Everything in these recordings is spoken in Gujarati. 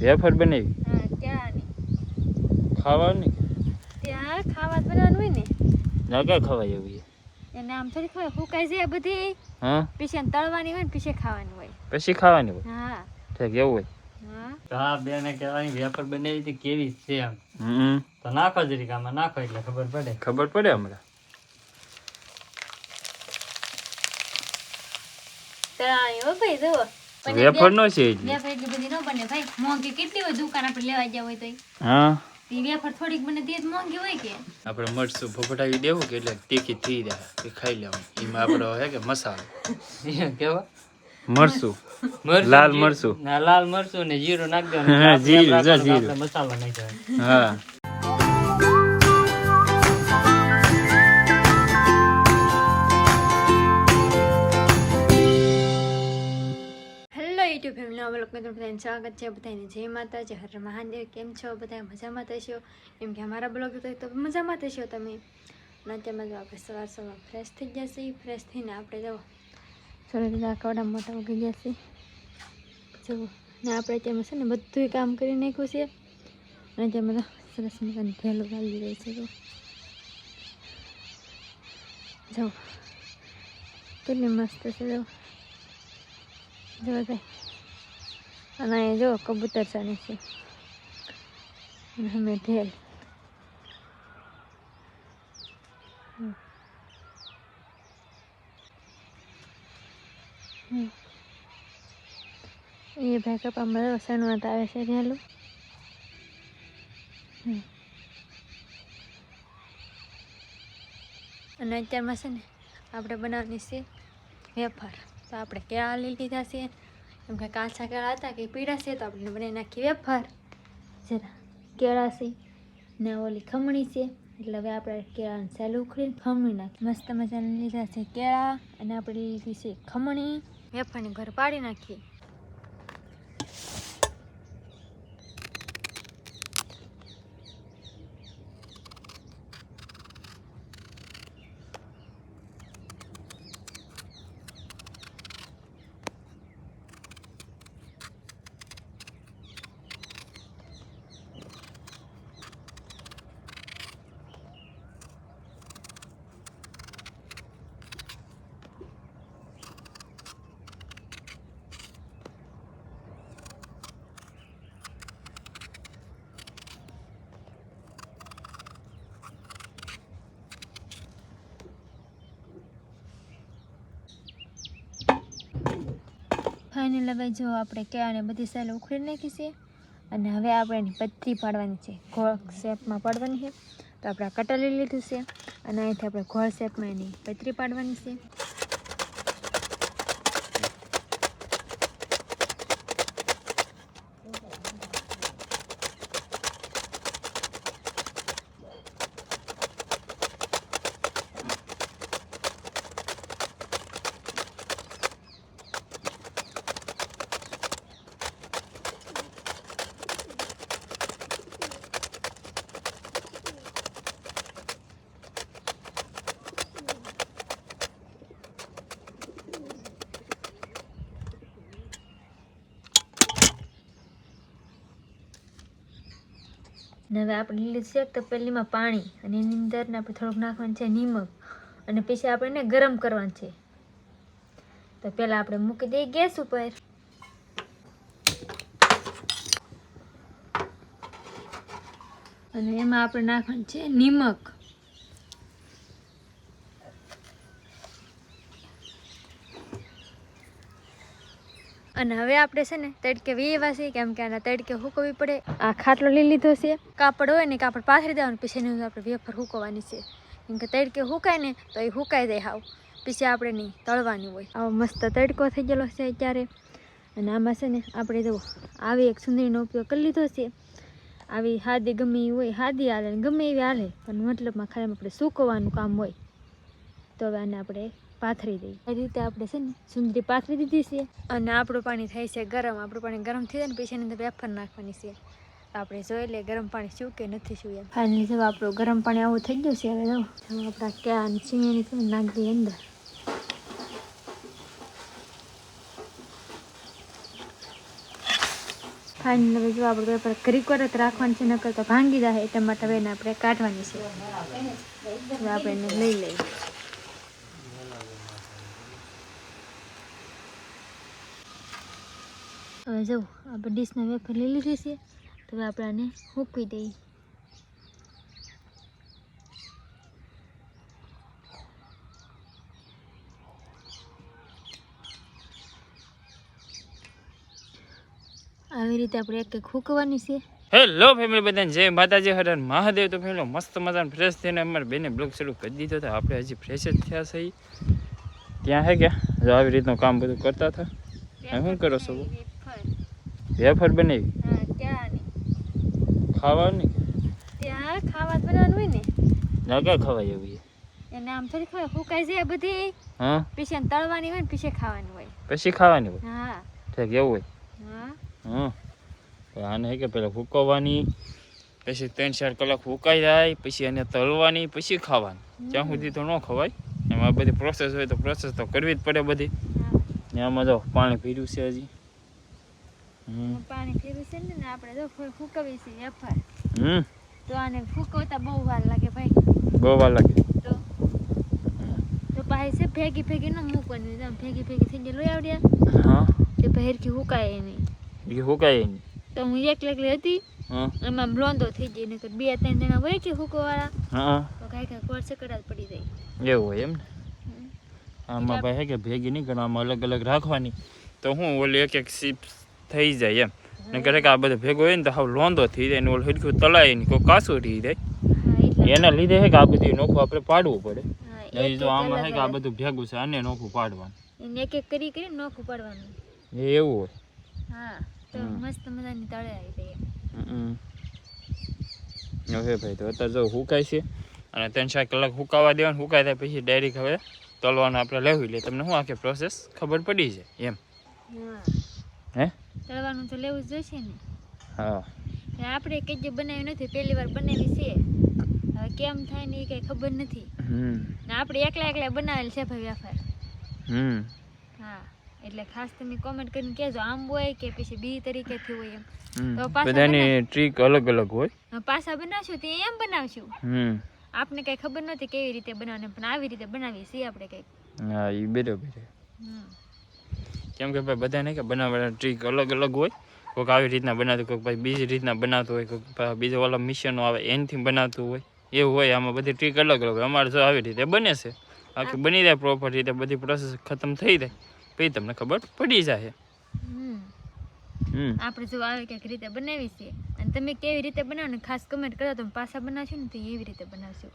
વેફર બનાવી? હા કેળાની. ખાવાની? ત્યાં ખાવા જ બનાવવાનું હોય ને. ના ક્યાં ખવાય એવું? એને આમ થોડી ખવાય, ફૂકાઈ જાય બધી. હા પછી તળવાની હોય ને પછી ખાવાની હોય. પછી ખાવાની હોય? હા ઠીક એવું હોય. હા બેને કહેવાની વેફર બનાવી હતી કેવી છે આમ. તો નાખો જરીક આમાં નાખો એટલે ખબર પડે. ખબર પડે હમણાં. તળાની હો ભાઈ જુઓ. વેફર નો છે એટલે. વેફર એટલી બધી ન બને ભાઈ. મોંઘી કેટલી હોય દુકાન આપણે લેવા ગયા હોય તો. હા વેફર થોડીક બને તે જ મોંઘી હોય કે. આપણે મરચું ફફટાવી દેવું કે એટલે તીખી થઈ જાય એ ખાઈ લેવાનું. એમાં આપણો હે કે મસાલો કેવા મરચું, લાલ મરચું. ના લાલ મરચું ને જીરું નાખ દેવાનું. હા જીરું આપણે મસાલો નાખ્યો. હા યુટ્યુબ ફેમિલી અમે લોકો બધાને સ્વાગત છે. બધાને જય માતાજી, હર મહાદેવ. કેમ છો બધા? મજામાં થશો? એમ કે અમારા બ્લોગ તો મજામાં થશો તમે. અને અત્યારમાં જો આપણે સવાર ફ્રેશ થઈ ગયા છીએ. ફ્રેશ થઈને આપણે જો થોડા બધા કવડા મોટા ઉગી ગયા છીએ. જુઓ ને આપણે તેમાં છે ને બધું કામ કરી નાખ્યું છે. અને તેમાં તો સરસ મજાની ઢેલો ગાળી રહી છે. જો કેટલી મસ્ત છે. જો થાય. અને અહીંયા જો કબૂતર ચાલે છે. અને અમે ઢેલ. એ ભાઈ કપામાં સણવાત આવે છે ઢેલું. અને અત્યારમાં છે ને આપણે બનાવવાની છે વેફર. તો આપણે કેળા લઈ લીધા છે. એમ કે કાચા કેળા હતા કે પીળા છે તો આપણે બનાવી નાખી વેફર. જરા કેળા છે ને ઓલી ખમણી છે એટલે હવે આપણે કેળાને સેલું ઉખડીને ખમણી નાખી. મસ્ત મજાને લીધા છે કેળા અને આપણે લીધી છે ખમણી. વેફરની ઘર પાડી નાખીએ. ફાઇનલ હવે જો આપણે કેળાને બધી સેલ ઉખડી નાખી છે. અને હવે આપણે એની પતરી પાડવાની છે. ગોળ શેપમાં પાડવાની છે. તો આપણે આ કટર લઈ લીધું છે અને અહીંથી આપણે ગોળ શેપમાં એની પતરી પાડવાની છે. ને હવે આપણે લીલી છે તો પહેલીમાં પાણી અને એની અંદર ને આપણે થોડુંક નાખવાનું છે નિમક અને પછી આપણે એને ગરમ કરવાનું છે. તો પહેલાં આપણે મૂકી દઈએ ગેસ ઉપર. અને એમાં આપણે નાખવાનું છે નિમક. અને હવે આપણે છે ને તડકે વેવા છે કેમ કે આના તડકે સૂકવવી પડે. આ ખાટલો લઈ લીધો છે. કાપડ હોય ને કાપડ પાથરી દેવાનું પછી એની અંદર આપણે વેફર સૂકવવાની છે. કેમ કે તડકે સુકાય ને તો એ સુકાઈ જાય હાવ. પછી આપણે નહીં તળવાની હોય. આવો મસ્ત તડકો થઈ ગયેલો છે અત્યારે. અને આમાં છે ને આપણે જો આવી એક સુંદરીનો ઉપયોગ કરી લીધો છે. આવી હાદી ગમે એ હોય હાદી હાલે ને ગમે એવી હાલે પણ મતલબમાં ખાલી આપણે સૂકવવાનું કામ હોય. તો હવે આને આપણે પાથરી દઈએ. એ રીતે આપણે છે ને સુંદરી પાથરી દીધી છે. અને આપણું પાણી થાય છે ગરમ. આપણું પાણી ગરમ થઈ જાય ને પછી એની અંદર વેફર નાખવાની છે. આપણે જોઈ લઈએ ગરમ પાણી શું કે નથી શું એમ. ફાઇનલી જો આપણું ગરમ પાણી આવું થઈ ગયું છે. હવે જો આપણા કેળાની છીણીની છે નાખી દઈએ અંદર. ફાઇનલ હવે જો આપણે વેફર ઘડીક વાર જ રાખવાની છે, નકર તો ભાંગી જાય, એટલા માટે હવે એને આપણે કાઢવાની છે. હવે આપણે એને લઈ લઈએ. હવે જો આપણે ડીશમાં વેફર લઈ લીધી છે, તો હવે આપણે આને મૂકી દઈએ. આવી રીતે આપણે એક એક ફૂંકવાની છે. હેલો ફેમિલી બધાને જય માતાજી, હર હર મહાદેવ. તો ફેમિલી મસ્ત મજાનો ફ્રેશ થઈને અમારે બેને બ્લોગ શરૂ કરી દીધો હતો. આપણે હજી ફ્રેશ જ થયા છે. ત્યાં હે ગયા જો આવી રીતનું કામ બધું કરતા હતા. શું કરો છો? વેફર બનાવી ખાવાની? ત્યાં ખાવા બનાવવાનું હોય ને, ના ક્યાં ખવાય એવું? એને આમ થોડી ખવાય, ફૂંકાઈ જાય બધી. હા, પછી એને તળવાની હોય ને પછી ખાવાની હોય. પછી ખાવાની હોય? હા ઠીક, એવું હોય. હા આને હે કે પેલા ફૂકવવાની, પછી 3-4 કલાક ફૂકાઈ જાય, પછી એને તળવાની, પછી ખાવાની. ત્યાં સુધી તો ન ખવાય. એમાં બધી પ્રોસેસ હોય તો પ્રોસેસ તો કરવી જ પડે બધી. ને આમાં જો પાણી પીર્યું છે હજી. પાણી પીવું છે ને આપણે જો ફૂકવી છે વેફર. તો આને ફૂકવતા બહુ વાર લાગે ભાઈ. બહુ વાર લાગે તો પાછી છે ભેગી ભેગી ન મૂકવાની, ભેગી ભેગી થઈ જાય. લઈ આવડ્યા? હા, તે પહેરથી હુકાય નહીં. એ હુકાય નહીં. તો હું એકલી હતી, એમાં લોંદો થઈ જાય. નકર 2-3 જણા હોય કે હુકવાવાળા, હા, તો કાંઈ કોર સકડા પડી જાય. એવું હોય એમ ને? આમાં ભાઈ હે કે ભેગી નહીં કરવાનું, અલગ અલગ રાખવાની. તો હું ઓલી એક એક સીપ થઈ જાય એમ. નકર કે આ બધું ભેગો હોય ને તો હાવ લોંદો થઈ જાય ને ઓલું હરખું તળાય નહીં, કોઈ કાસું રહી જાય. એના લીધે હે કે આ બધું નોખું આપણે પાડવું પડે. નહીં તો આમાં હે કે આ બધું ભેગું છે, આને નોખું પાડવાનું. એને એક એક કરી નોખું પાડવાનું. એવું હોય? હા, તો મસ્ત મજાની તળે આવી જાય. હવે ભાઈ તો અત્યારે જો હુકાય છે અને 3-4 કલાક હુકાવા દેવાનું. હુકાય થાય પછી ડાયરેક્ટ હવે તળવાનું આપણે લેવું. એટલે તમને શું આખી પ્રોસેસ ખબર પડી જાય એમ. હે, તળવાનું તો લેવું જ જોઈશે ને. હા, આપણે કઈ જે બનાવ્યું નથી, પહેલી વાર બનાવી છે. હવે કેમ થાય ને એ કઈ ખબર નથી. આપણે એકલા બનાવેલ છે ભાઈ વેફર. હા, એટલે ખાસ તમે કોમેન્ટ કરીને કહેજો આમ હોય કે પછી બી તરીકેથી હોય એમ. તો બધાની ટ્રીક અલગ અલગ હોય. પાછા બનાવશું તે એમ બનાવશું. આપને કઈ ખબર નથી કેવી રીતે બનાવને, પણ આવી રીતે બનાવીએ છીએ આપણે કઈ. હા, એ બરાબર છે. કેમ કે ભાઈ બધાને કે બનાવવાની ટ્રીક અલગ અલગ હોય. કોઈક આવી રીતના બનાવતું, કોઈક ભાઈ બીજી રીતના બનાવતું હોય, કોઈક બીજો ઓલા મિશનો આવે એનથી બનાવતું હોય. એવું હોય, આમાં બધી ટ્રીક અલગ અલગ હોય. અમારે જો આવી રીતે બને છે, આખી બની જાય પ્રોપર રીતે, બધી પ્રોસેસ ખતમ થઈ જાય પછી તમને ખબર પડી જાય. આપણે જો આવી કઈક રીતે બનાવી છે, અને તમે કેવી રીતે બનાવો ને ખાસ કમેન્ટ કરો. તમે પાછા બનાવશો ને તો એવી રીતે બનાવશો.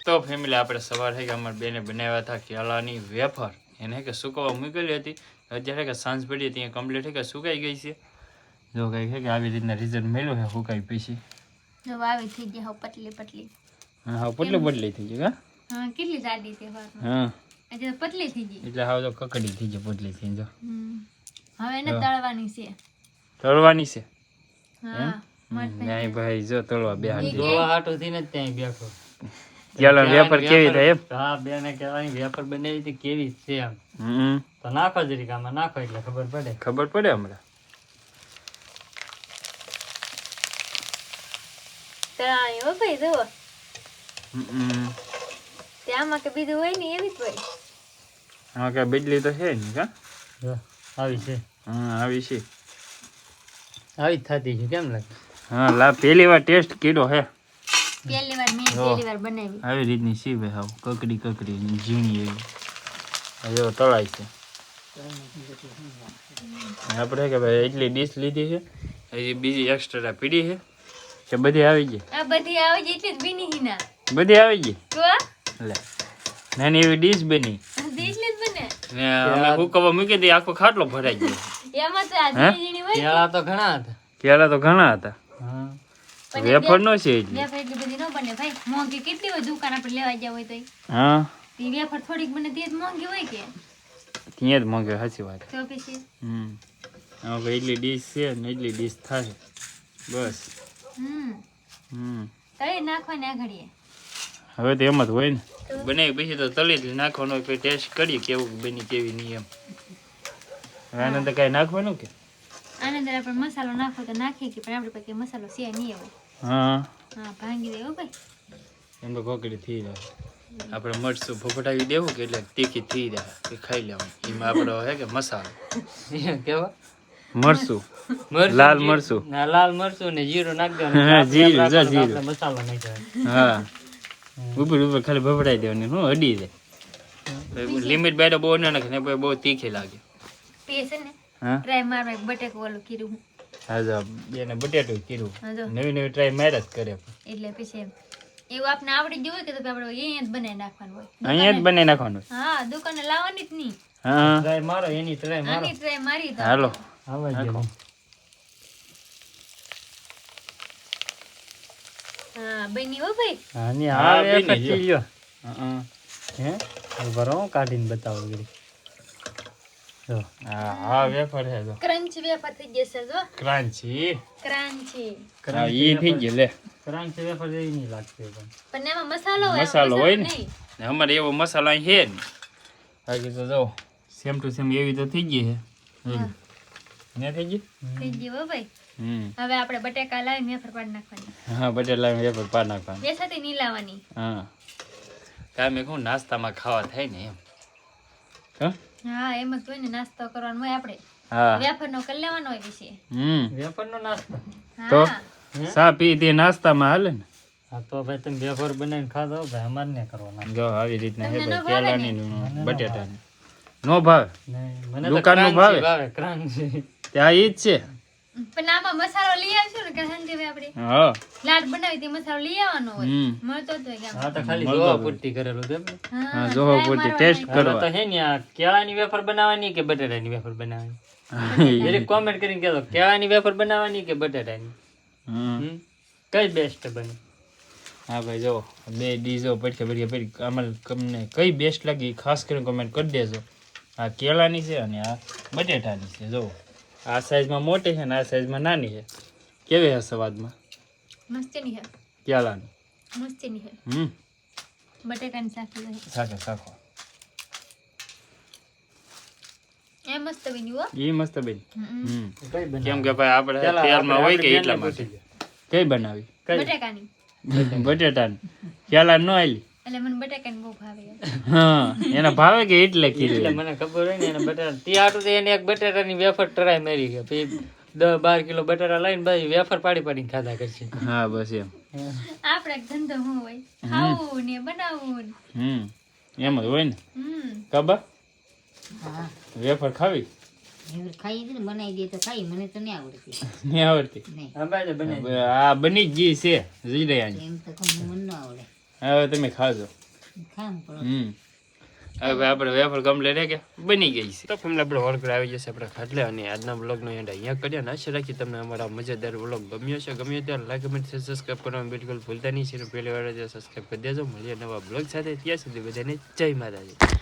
તો ફેમિલી આપણે સવાર થઈ કે અમારે બેને બનાવ્યા હતા કેળાની વેફર. એને કે સુકવવા મૂકેલી હતી. અત્યારે કે સાંજ પડી ત્યાં કમ્પ્લીટ કે સુકાઈ ગઈ છે. જો કઈ છે કે આવી રીતના રિઝલ્ટ મળ્યું છે સુકાઈ પછી. જો આવી થઈ ગઈ હવે પતલી પતલી. હા, પતલી બદલી થઈ ગઈ. હા, કેટલી જાડી છે. હા, એટલે પતલી થઈ ગઈ. એટલે હાવ તો કકડી થઈ ગઈ, પતલી થઈ જો. હવે એને તળવાની છે. તળવાની છે? હા, નહીં ભાઈ જો તળવા બે હાથ જોવા હાટું થઈને જ ત્યાં બેઠો. કેળાની વેફર કેવી થાય એમ? હા, બેને કહેવાની વેફર બનાવી હતી કેવી છે એમ. તો નાખો જરીક આમાં, નાખો એટલે ખબર પડે. ખબર પડે હમણાં. તળાણી હો ભાઈ જુઓ. આમાં કે બીજું હોય ને એવી જ હોય. હા, કે બદલી તો છે ને કા? આવી છે. હા, આવી છે. આવી જ થતી છે, કેમ લાગે? હા, લા પહેલી વાર ટેસ્ટ કર્યો હે. પહેલી વાર બનાવી. આવી રીતની છે ભાઈ, હાવ કકડી ઝીણી એવી. જો તળાય છે. આપણે કે ભાઈ એટલી ડીશ લીધી છે, હજી બીજી એક્સ્ટ્રા પીડી છે કે બધી આવી ગઈ? આ બધી આવી ગઈ એટલે જ બની હિના. બધી આવી ગઈ? તો લે નાની એવી ડીશ બની. ડીશ લે બને. ને અમે હુકવા મૂકી દઈએ, આખો ખાટલો ભરાઈ ગયો. એમાં તો આ ઝીણી હોય. કેળા તો ઘણા હતા. કેળા તો ઘણા હતા. હા, વેફર નો છે એટલી. વેફર એટલી બધી ન બને ભાઈ. મોંઘી કેટલી હોય દુકાન આપણે લેવા ગયા હોય તો. હા, તે વેફર થોડીક બને તે જ મોંઘી હોય કે. ત્યાં જ માંગે, સાચી વાત. તો પછી હવે એટલી ડીશ છે ને એટલી ડીશ થાય બસ. તળી નાખવાની આગળીએ. હવે તો એમ જ હોય ને બનાવી પછી તો તળી જ નાખવાનું હોય પછી ટેસ્ટ કરીએ કેવું બની કેવી નહીં એમ હવે આને તો કાંઈ નાખવાનું કે આની અંદર આપણે મસાલો નાખો તો નાખીએ કે પણ આપણે પાસે મસાલો છે નહીં હોય હા હા ભાંગી દેવો ભાઈ એમ તો કોકડી થઈ જાય આપણે મરચું ફફટાવી દેવું કે એટલે તીખી થઈ જાય એ ખાઈ લેવાનું એમાં આપણો હે કે મસાલો કેવા મરચું મરચું, લાલ જીરું. મરચું. ના, લાલ મરચું ને જીરું નાખી દેવાનું. હા, આપણે જીરું, રાખવાનું, જા જીરું. આપણે મસાલો નાખવાનો. હા ઉપર ખાલી ફફટાઈ દેવાની હું અડી જાય લિમિટ બાય બહુ ના નાખે ને પછી બહુ તીખી લાગે તે છે ને હા ટ્રાય મારવા એક બટેકો વાળું કીધું હા જો બેને બટેટું કીધું હા જો નવી નવી ટ્રાય માર્યા જ કરે એટલે પછી એવું આપણે આવડી ગયું હોય કે તો આપણે અહીંયા જ બનાવી નાખવાનું હોય અહીંયા જ બનાવી નાખવાનું હા દુકાને લાવવાની જ નહીં હા Try મારો, એની try મારો. આની ટ્રાય મારી તો હાલો આવા જ જેવું. હા બની હો ભાઈ હા, ની હા, આ બેની વેફર જો. થી લ્યો. હા હે? ઉભા રહો, હું કાઢીને બતાવું ઘડી. જો. હા વેફર છે જો ક્રંચ વેફર થઈ જશે જો ક્રાંચી ક્રાંચી હા ઈ થઈ ગયું લે ક્રાંચ વેફર જેવી નહીં લાગતી પણ. પણ એમાં મસાલો હોય મસાલો હોય ને નહીં. ને અમારે એવો મસાલો અહીં છે ને બાકી તો જો સેમ ટુ સેમ એવી તો થઈ ગઈ છે હા, ને થઈ ગઈ થઈ ગયું હો ભાઈ હમ હવે આપણે બટેકા લાવી વેફર પાડી નાખવાની હા બટેલા વેફર પાર નાખવાનું બેસાતી નહીં લાવવાની હા કાંઈ મેં નાસ્તામાં ખાવા થાય ને એમ હા હા એમ જ હોય ને નાસ્તો કરવાનો હોય આપણે હા વેફર નો કરી લેવાનો હોય વિશે વેફરનો નાસ્તો. તો હા ચા પી તે નાસ્તામાં હાલે ને હા, તો ભાઈ તમે વેફર બનાવીને ખાધો ભાઈ, અમારે નહીં કરવાનો. જો આવી રીતના હે તમને ભાઈ ન ભાવે કેળાની ને બટેટાની નો ભાવે નહીં, મને તો દુકાનનું ક્રાંચી ભાવે? ભાવે, ક્રાંચી. ત્યાં ઈ જ છે પણ આમાં મસાલો લઈ આવશું ને કે સંજયભાઈ આપણે હા લાડ બનાવી તે મસાલો લઈ આવવાનો હોય હમ મળતો જ હોય કે હા, તો ખાલી મળતો જોવા જ. પૂરતી કરેલું છે એમ ને? હા જોવો પૂરતી ટેસ્ટ હવે તો કરવા હે ને આ કેળાની વેફર બનાવવાની કે બટેટાની વેફર બનાવવાની? જરીક comment કરીને કહેજો, કેળાની વેફર બનાવવાની કે બટેટાની? હમ હમ? કઈ બેસ્ટ બને? હા ભાઈ જો બે ડીજો પડકે પડી અમારે તમને કઈ બેસ્ટ લાગી ઈ ખાસ કરીને કમેન્ટ કરી દેજો આ કેળાની છે અને આ બટેટાની છે જો આ સાઈઝમાં મોટી છે ને આ સાઈઝમાં નાની છે કેવી છે સ્વાદમાં મસ્તીની છે કેળાની મસ્તીની છે હમ બટેકાની શાકી હોય સાચો સાખો એ મસ્ત બન્યું હો ઈ મસ્ત બેન હમ. કઈ બનાવવાની? કેમ કે ભાઈ આપણે ચાલો, તેલમાં હોય આપણે કે એટલા બેનને માટે પૂછી લો. કઈ બનાવી કઈ? બટેકાની બટેટાની કેળા નો આલી એટલે મને બટેકાની બહુ ભાવે હા એના ભાવે કે એટલે એટલે કીધું મને ખબર હોય ને એને બટાટા તે હાટું તો એને એક બટાટાની વેફર ટ્રાય મારી છે પછી 10-12 કિલો બટાટા લઈને ભાઈ વેફર પાડી પાડીને ખાધા કરશે. હા બસ એમ આપણે એક ધંધો શું હોય ખાવું ને બનાવવું ને. એમ જ હોય ને હમ કબા હા વેફર ખાવી એવી ખાઈ હતી ને બનાવી દે તો ખાઈ, મને તો નહીં આવડતી. નહીં આવડતી નહીં હા ભાઈ બને આ બની જ ગઈ છે જીરાની એમ તો કહું મને ન આવડે. હવે તમે ખાજો ખામ પણ હવે ભાઈ આપણે વેફર કમ્પ્લીટ હે કે બની ગઈ છે તો ફેમિલી આપણે વર્ક આવી જશે આપણે ખાટલે અને આજના બ્લોગનો એન્ડ અહીંયા કર્યા ને આશા રાખી તમને અમારા મજેદાર બ્લોગ ગમ્યો છે ગમ્યો ત્યારે લાઈક કમેન્ટ સબસ્ક્રાઈબ કરવાનું બિલકુલ ભૂલતા નહીં છે પહેલી વાર સબસ્ક્રાઈબ કરી દેજો મળીએ નવા બ્લોગ સાથે ત્યાં સુધી બધાને જય માતાજી.